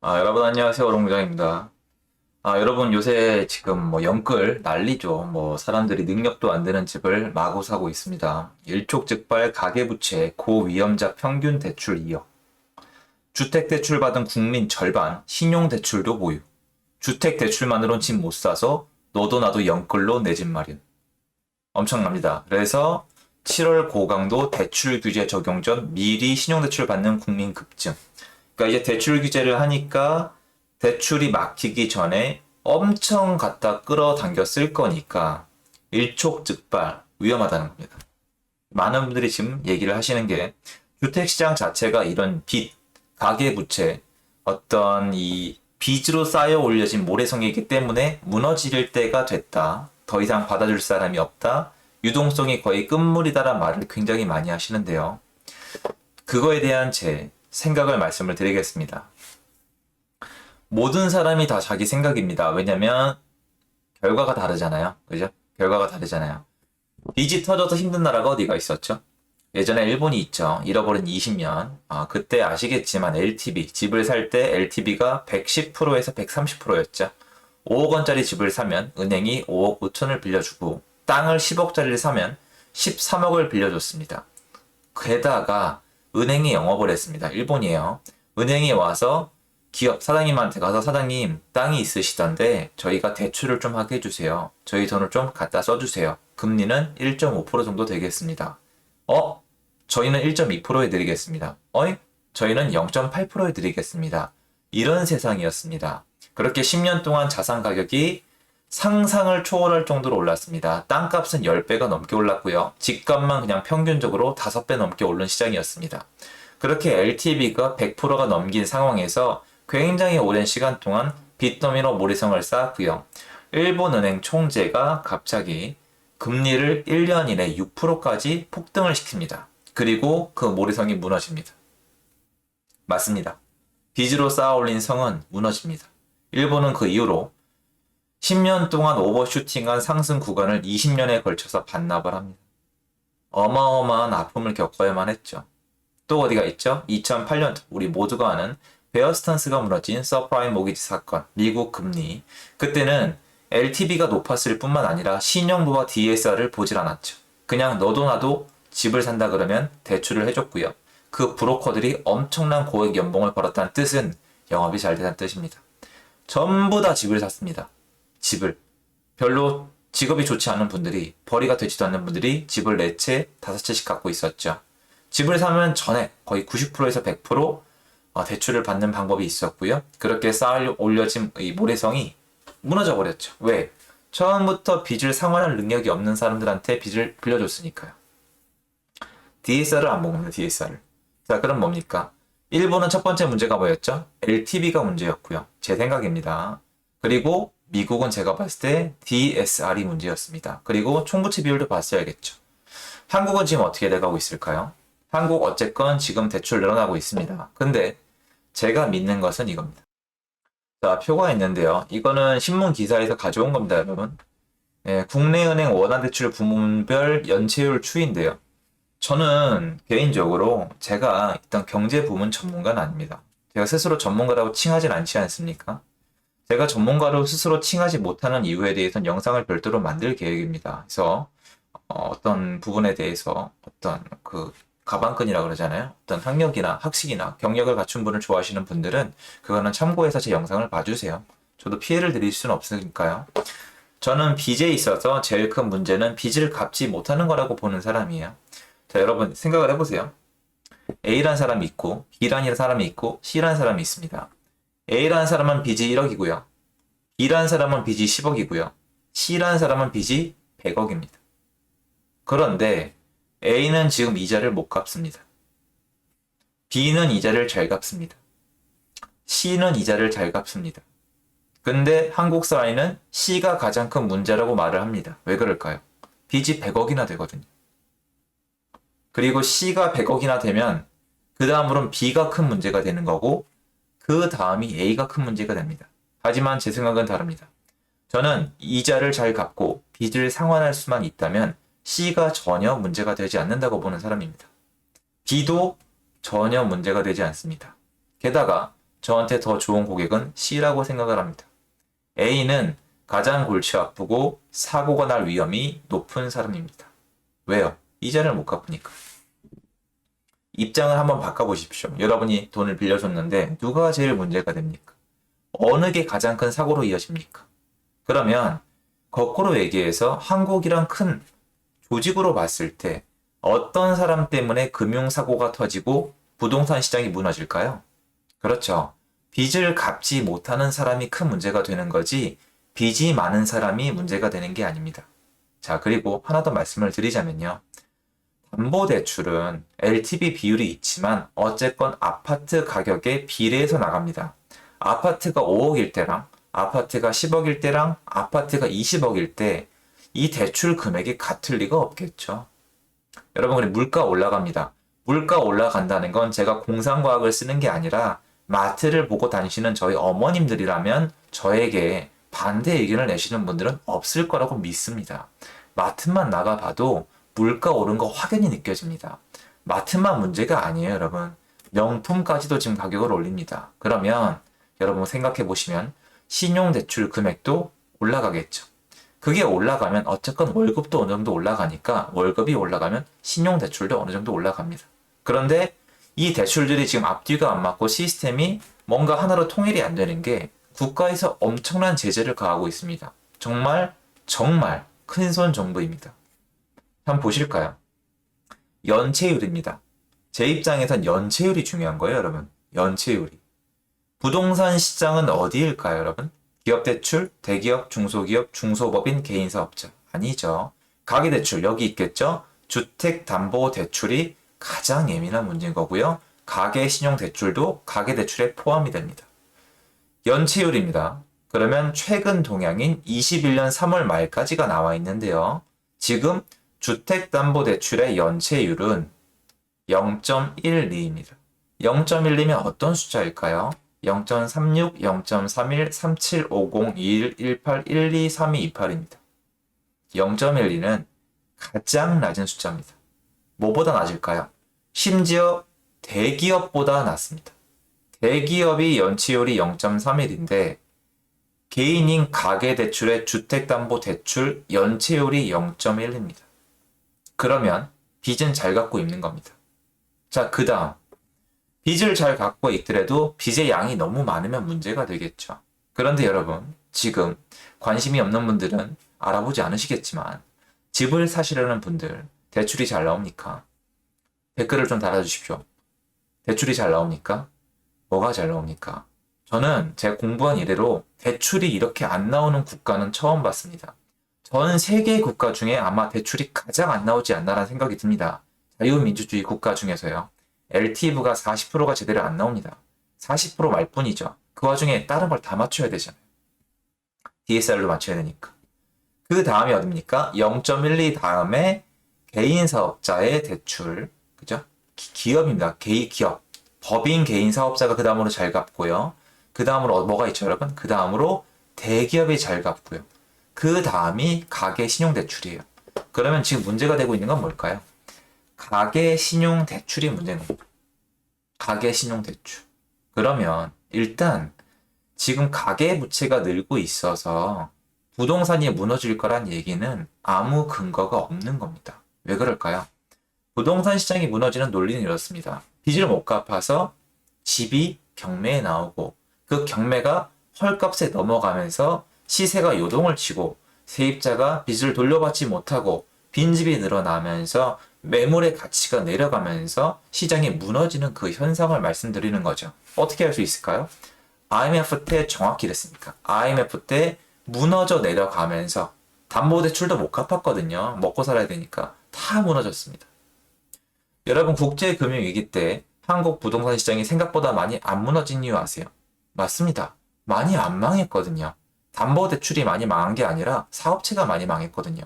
여러분 안녕하세요. 오롱부장입니다. 여러분 요새 지금 영끌 난리죠. 사람들이 능력도 안 되는 집을 마구 사고 있습니다. 일촉즉발 가계부채 고위험자 평균 대출 2억. 주택대출 받은 국민 절반 신용대출도 보유. 주택대출만으론 집 못 사서 너도 나도 영끌로 내 집 마련. 엄청납니다. 그래서 7월 고강도 대출 규제 적용 전 미리 신용대출 받는 국민 급증. 그러니까 이제 대출 규제를 하니까 대출이 막히기 전에 엄청 갖다 끌어당겨 쓸 거니까 일촉즉발 위험하다는 겁니다. 많은 분들이 지금 얘기를 하시는 게 주택시장 자체가 이런 빚, 가계부채, 어떤 이 빚으로 쌓여 올려진 모래성이기 때문에 무너질 때가 됐다. 더 이상 받아줄 사람이 없다. 유동성이 거의 끝물이다라는 말을 굉장히 많이 하시는데요. 그거에 대한 제 생각을 말씀을 드리겠습니다. 모든 사람이 다 자기 생각입니다. 왜냐면 결과가 다르잖아요. 그죠? 결과가 다르잖아요. 빚이 터져서 힘든 나라가 어디가 있었죠? 예전에 일본이 있죠. 잃어버린 20년. 그때 아시겠지만 LTV, 집을 살 때 LTV가 110%에서 130%였죠. 5억 원짜리 집을 사면 은행이 5억 5천을 빌려주고 땅을 10억짜리를 사면 13억을 빌려줬습니다. 게다가 은행이 영업을 했습니다. 일본이에요. 은행이 와서 기업 사장님한테 가서 사장님 땅이 있으시던데 저희가 대출을 좀 하게 해주세요. 저희 돈을 좀 갖다 써주세요. 금리는 1.5% 정도 되겠습니다. 저희는 1.2% 해드리겠습니다. 저희는 0.8% 해드리겠습니다. 이런 세상이었습니다. 그렇게 10년 동안 자산 가격이 상상을 초월할 정도로 올랐습니다. 땅값은 10배가 넘게 올랐고요. 집값만 그냥 평균적으로 5배 넘게 오른 시장이었습니다. 그렇게 LTV가 100%가 넘긴 상황에서 굉장히 오랜 시간 동안 빚더미로 모래성을 쌓았고요. 일본은행 총재가 갑자기 금리를 1년 이내 6%까지 폭등을 시킵니다. 그리고 그 모래성이 무너집니다. 맞습니다. 빚으로 쌓아 올린 성은 무너집니다. 일본은 그 이후로 10년 동안 오버슈팅한 상승 구간을 20년에 걸쳐서 반납을 합니다. 어마어마한 아픔을 겪어야만 했죠. 또 어디가 있죠? 2008년 우리 모두가 아는 베어 스탄스가 무너진 서프라임 모기지 사건, 미국 금리. 그때는 LTV가 높았을 뿐만 아니라 신용도와 DSR을 보질 않았죠. 그냥 너도 나도 집을 산다 그러면 대출을 해줬고요. 그 브로커들이 엄청난 고액 연봉을 벌었다는 뜻은 영업이 잘 되다는 뜻입니다. 전부 다 집을 샀습니다. 집을. 별로 직업이 좋지 않은 분들이, 벌이가 되지도 않는 분들이 집을 4채, 5채씩 갖고 있었죠. 집을 사면 전에 거의 90%에서 100% 대출을 받는 방법이 있었고요. 그렇게 쌓아 올려진 이 모래성이 무너져 버렸죠. 왜? 처음부터 빚을 상환할 능력이 없는 사람들한테 빚을 빌려줬으니까요. DSR을 안 먹는 DSR을. 자, 그럼 뭡니까? 일본은 첫 번째 문제가 뭐였죠? LTV가 문제였고요. 제 생각입니다. 그리고 미국은 제가 봤을 때 DSR이 문제였습니다. 그리고 총부채 비율도 봤어야겠죠. 한국은 지금 어떻게 돼가고 있을까요? 한국 어쨌건 지금 대출 늘어나고 있습니다. 근데 제가 믿는 것은 이겁니다. 자, 표가 있는데요. 이거는 신문 기사에서 가져온 겁니다, 여러분. 국내은행 원화대출 부문별 연체율 추이인데요. 저는 개인적으로 제가 일단 경제 부문 전문가는 아닙니다. 제가 스스로 전문가라고 칭하진 않지 않습니까? 제가 전문가로 스스로 칭하지 못하는 이유에 대해서는 영상을 별도로 만들 계획입니다. 그래서 어떤 부분에 대해서 어떤 그 가방끈이라고 그러잖아요. 어떤 학력이나 학식이나 경력을 갖춘 분을 좋아하시는 분들은 그거는 참고해서 제 영상을 봐주세요. 저도 피해를 드릴 수는 없으니까요. 저는 빚에 있어서 제일 큰 문제는 빚을 갚지 못하는 거라고 보는 사람이에요. 자, 여러분 생각을 해보세요. A라는 사람이 있고 B라는 사람이 있고 C라는 사람이 있습니다. A라는 사람은 빚이 1억이고요. B라는 사람은 빚이 10억이고요. C라는 사람은 빚이 100억입니다. 그런데 A는 지금 이자를 못 갚습니다. B는 이자를 잘 갚습니다. C는 이자를 잘 갚습니다. 근데 한국 사회는 C가 가장 큰 문제라고 말을 합니다. 왜 그럴까요? 빚이 100억이나 되거든요. 그리고 C가 100억이나 되면 그 다음으로는 B가 큰 문제가 되는 거고 그 다음이 A가 큰 문제가 됩니다. 하지만 제 생각은 다릅니다. 저는 이자를 잘 갚고 빚을 상환할 수만 있다면 C가 전혀 문제가 되지 않는다고 보는 사람입니다. B도 전혀 문제가 되지 않습니다. 게다가 저한테 더 좋은 고객은 C라고 생각을 합니다. A는 가장 골치 아프고 사고가 날 위험이 높은 사람입니다. 왜요? 이자를 못 갚으니까. 입장을 한번 바꿔보십시오. 여러분이 돈을 빌려줬는데 누가 제일 문제가 됩니까? 어느 게 가장 큰 사고로 이어집니까? 그러면 거꾸로 얘기해서 한국이란 큰 조직으로 봤을 때 어떤 사람 때문에 금융사고가 터지고 부동산 시장이 무너질까요? 그렇죠. 빚을 갚지 못하는 사람이 큰 문제가 되는 거지 빚이 많은 사람이 문제가 되는 게 아닙니다. 자, 그리고 하나 더 말씀을 드리자면요. 담보대출은 LTV 비율이 있지만 어쨌건 아파트 가격에 비례해서 나갑니다. 아파트가 5억일 때랑 아파트가 10억일 때랑 아파트가 20억일 때 이 대출 금액이 같을 리가 없겠죠. 여러분, 그래 물가 올라갑니다. 물가 올라간다는 건 제가 공상과학을 쓰는 게 아니라 마트를 보고 다니시는 저희 어머님들이라면 저에게 반대 의견을 내시는 분들은 없을 거라고 믿습니다. 마트만 나가봐도 물가 오른 거 확연히 느껴집니다. 마트만 문제가 아니에요, 여러분. 명품까지도 지금 가격을 올립니다. 그러면 여러분 생각해 보시면 신용대출 금액도 올라가겠죠. 그게 올라가면 어쨌건 월급도 어느 정도 올라가니까 월급이 올라가면 신용대출도 어느 정도 올라갑니다. 그런데 이 대출들이 지금 앞뒤가 안 맞고 시스템이 뭔가 하나로 통일이 안 되는 게 국가에서 엄청난 제재를 가하고 있습니다. 정말 큰손 정부입니다. 한번 보실까요? 연체율입니다. 제 입장에선 연체율이 중요한 거예요, 여러분. 연체율이. 부동산 시장은 어디일까요, 여러분? 기업대출, 대기업, 중소기업, 중소법인, 개인사업자. 아니죠. 가계대출, 여기 있겠죠? 주택담보대출이 가장 예민한 문제인 거고요. 가계신용대출도 가계대출에 포함이 됩니다. 연체율입니다. 그러면 최근 동향인 21년 3월 말까지가 나와 있는데요. 지금 주택담보대출의 연체율은 0.12입니다. 0.12면 어떤 숫자일까요? 0.36, 0.31, 3750, 21, 18, 12, 32, 28입니다. 0.12는 가장 낮은 숫자입니다. 뭐보다 낮을까요? 심지어 대기업보다 낮습니다. 대기업이 연체율이 0.31인데 개인인 가계대출의 주택담보대출 연체율이 0.1입니다. 그러면 빚은 잘 갖고 있는 겁니다. 자, 그 다음 빚을 잘 갖고 있더라도 빚의 양이 너무 많으면 문제가 되겠죠. 그런데 여러분, 지금 관심이 없는 분들은 알아보지 않으시겠지만 집을 사시려는 분들 대출이 잘 나옵니까? 댓글을 좀 달아주십시오. 대출이 잘 나옵니까? 뭐가 잘 나옵니까? 저는 제가 공부한 이래로 대출이 이렇게 안 나오는 국가는 처음 봤습니다. 전 세계 국가 중에 아마 대출이 가장 안 나오지 않나라는 생각이 듭니다. 자유민주주의 국가 중에서요. LTV가 40%가 제대로 안 나옵니다. 40% 말뿐이죠. 그 와중에 다른 걸 다 맞춰야 되잖아요. DSR도 맞춰야 되니까. 그 다음이 어딥니까? 0.12 다음에 개인 사업자의 대출, 그죠? 기업입니다. 기업. 법인 개인 사업자가 그 다음으로 잘 갚고요. 그 다음으로 뭐가 있죠, 여러분? 그 다음으로 대기업이 잘 갚고요. 그 다음이 가계 신용대출이에요. 그러면 지금 문제가 되고 있는 건 뭘까요? 가계 신용대출이 문제인 겁니다. 가계 신용대출. 그러면 일단 지금 가계 부채가 늘고 있어서 부동산이 무너질 거란 얘기는 아무 근거가 없는 겁니다. 왜 그럴까요? 부동산 시장이 무너지는 논리는 이렇습니다. 빚을 못 갚아서 집이 경매에 나오고 그 경매가 헐값에 넘어가면서 시세가 요동을 치고 세입자가 빚을 돌려받지 못하고 빈집이 늘어나면서 매물의 가치가 내려가면서 시장이 무너지는 그 현상을 말씀드리는 거죠. 어떻게 할 수 있을까요? IMF 때 정확히 이랬으니까. IMF 때 무너져 내려가면서 담보대출도 못 갚았거든요. 먹고 살아야 되니까. 다 무너졌습니다. 여러분, 국제금융위기 때 한국 부동산 시장이 생각보다 많이 안 무너진 이유 아세요? 맞습니다. 많이 안 망했거든요. 담보대출이 많이 망한 게 아니라 사업체가 많이 망했거든요.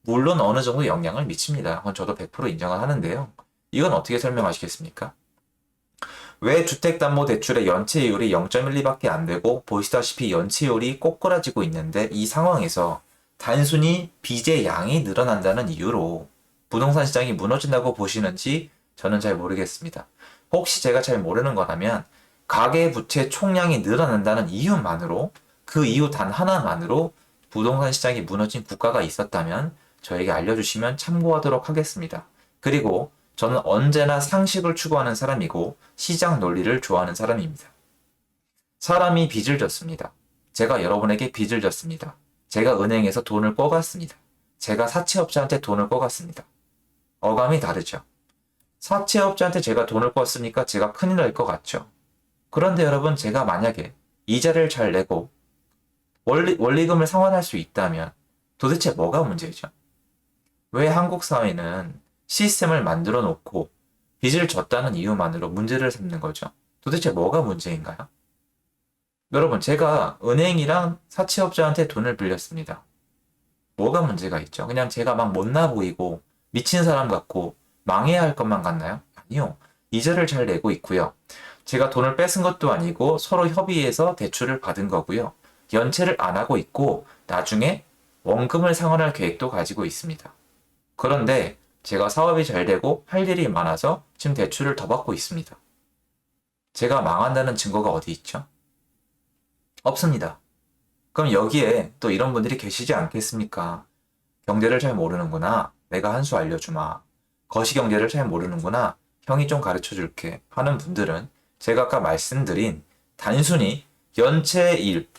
물론 어느 정도 영향을 미칩니다. 그건 저도 100% 인정을 하는데요. 이건 어떻게 설명하시겠습니까? 왜 주택담보대출의 연체율이 0.12밖에 안 되고 보시다시피 연체율이 꼬꾸라지고 있는데 이 상황에서 단순히 빚의 양이 늘어난다는 이유로 부동산 시장이 무너진다고 보시는지 저는 잘 모르겠습니다. 혹시 제가 잘 모르는 거라면 가계부채 총량이 늘어난다는 이유만으로, 그 이유 단 하나만으로 부동산 시장이 무너진 국가가 있었다면 저에게 알려주시면 참고하도록 하겠습니다. 그리고 저는 언제나 상식을 추구하는 사람이고 시장 논리를 좋아하는 사람입니다. 사람이 빚을 졌습니다. 제가 여러분에게 빚을 졌습니다. 제가 은행에서 돈을 꿔갔습니다. 제가 사채업자한테 돈을 꿔갔습니다. 어감이 다르죠. 사채업자한테 제가 돈을 꿨으니까 제가 큰일 날 것 같죠. 그런데 여러분, 제가 만약에 이자를 잘 내고 원리금을 상환할 수 있다면 도대체 뭐가 문제죠? 왜 한국 사회는 시스템을 만들어 놓고 빚을 졌다는 이유만으로 문제를 삼는 거죠? 도대체 뭐가 문제인가요? 여러분, 제가 은행이랑 사채업자한테 돈을 빌렸습니다. 뭐가 문제가 있죠? 그냥 제가 막 못나 보이고 미친 사람 같고 망해야 할 것만 같나요? 아니요. 이자를 잘 내고 있고요. 제가 돈을 뺏은 것도 아니고 서로 협의해서 대출을 받은 거고요. 연체를 안 하고 있고 나중에 원금을 상환할 계획도 가지고 있습니다. 그런데 제가 사업이 잘 되고 할 일이 많아서 지금 대출을 더 받고 있습니다. 제가 망한다는 증거가 어디 있죠? 없습니다. 그럼 여기에 또 이런 분들이 계시지 않겠습니까? 경제를 잘 모르는구나. 내가 한 수 알려주마. 거시경제를 잘 모르는구나. 형이 좀 가르쳐 줄게. 하는 분들은 제가 아까 말씀드린 단순히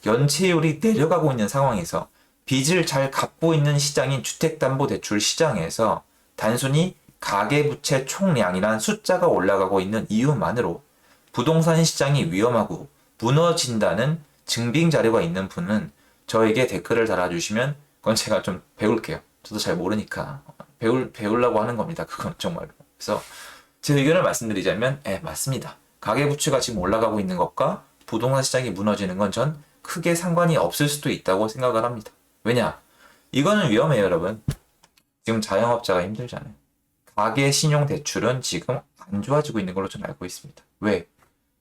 연체율이 내려가고 있는 상황에서 빚을 잘 갚고 있는 시장인 주택담보대출 시장에서 단순히 가계부채 총량이란 숫자가 올라가고 있는 이유만으로 부동산 시장이 위험하고 무너진다는 증빙 자료가 있는 분은 저에게 댓글을 달아주시면 그건 제가 좀 배울게요. 저도 잘 모르니까 배우려고 하는 겁니다. 그건 정말로. 그래서 제 의견을 말씀드리자면, 맞습니다. 가계부채가 지금 올라가고 있는 것과 부동산 시장이 무너지는 건 전 크게 상관이 없을 수도 있다고 생각을 합니다. 왜냐? 이거는 위험해요, 여러분. 지금 자영업자가 힘들잖아요. 가계 신용 대출은 지금 안 좋아지고 있는 걸로 저는 알고 있습니다. 왜?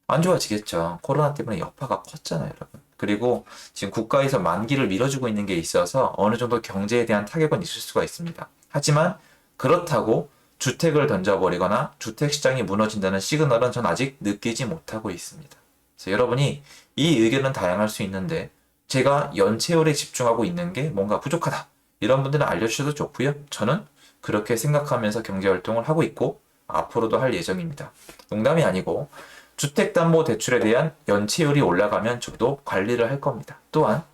안 좋아지겠죠. 코로나 때문에 여파가 컸잖아요, 여러분. 그리고 지금 국가에서 만기를 밀어주고 있는 게 있어서 어느 정도 경제에 대한 타격은 있을 수가 있습니다. 하지만 그렇다고 주택을 던져버리거나 주택 시장이 무너진다는 시그널은 전 아직 느끼지 못하고 있습니다. 그래서 여러분이 이 의견은 다양할 수 있는데 제가 연체율에 집중하고 있는 게 뭔가 부족하다. 이런 분들은 알려주셔도 좋고요. 저는 그렇게 생각하면서 경제활동을 하고 있고 앞으로도 할 예정입니다. 농담이 아니고 주택담보대출에 대한 연체율이 올라가면 저도 관리를 할 겁니다. 또한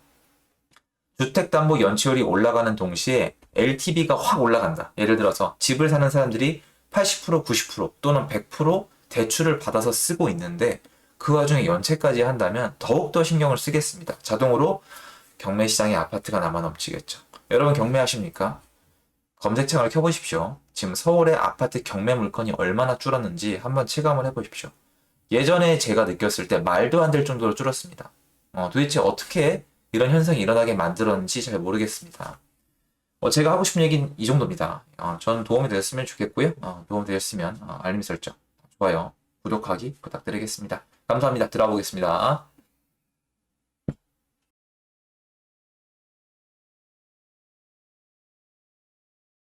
주택담보 연체율이 올라가는 동시에 LTV가 확 올라간다. 예를 들어서 집을 사는 사람들이 80%, 90% 또는 100% 대출을 받아서 쓰고 있는데 그 와중에 연체까지 한다면 더욱더 신경을 쓰겠습니다. 자동으로 경매 시장에 아파트가 남아 넘치겠죠. 여러분 경매하십니까? 검색창을 켜보십시오. 지금 서울의 아파트 경매 물건이 얼마나 줄었는지 한번 체감을 해보십시오. 예전에 제가 느꼈을 때 말도 안 될 정도로 줄었습니다. 도대체 어떻게 이런 현상이 일어나게 만들었는지 잘 모르겠습니다. 제가 하고 싶은 얘기는 이 정도입니다. 전 도움이 되셨으면 좋겠고요. 도움이 되셨으면 알림 설정, 좋아요, 구독하기 부탁드리겠습니다. 감사합니다. 들어보겠습니다.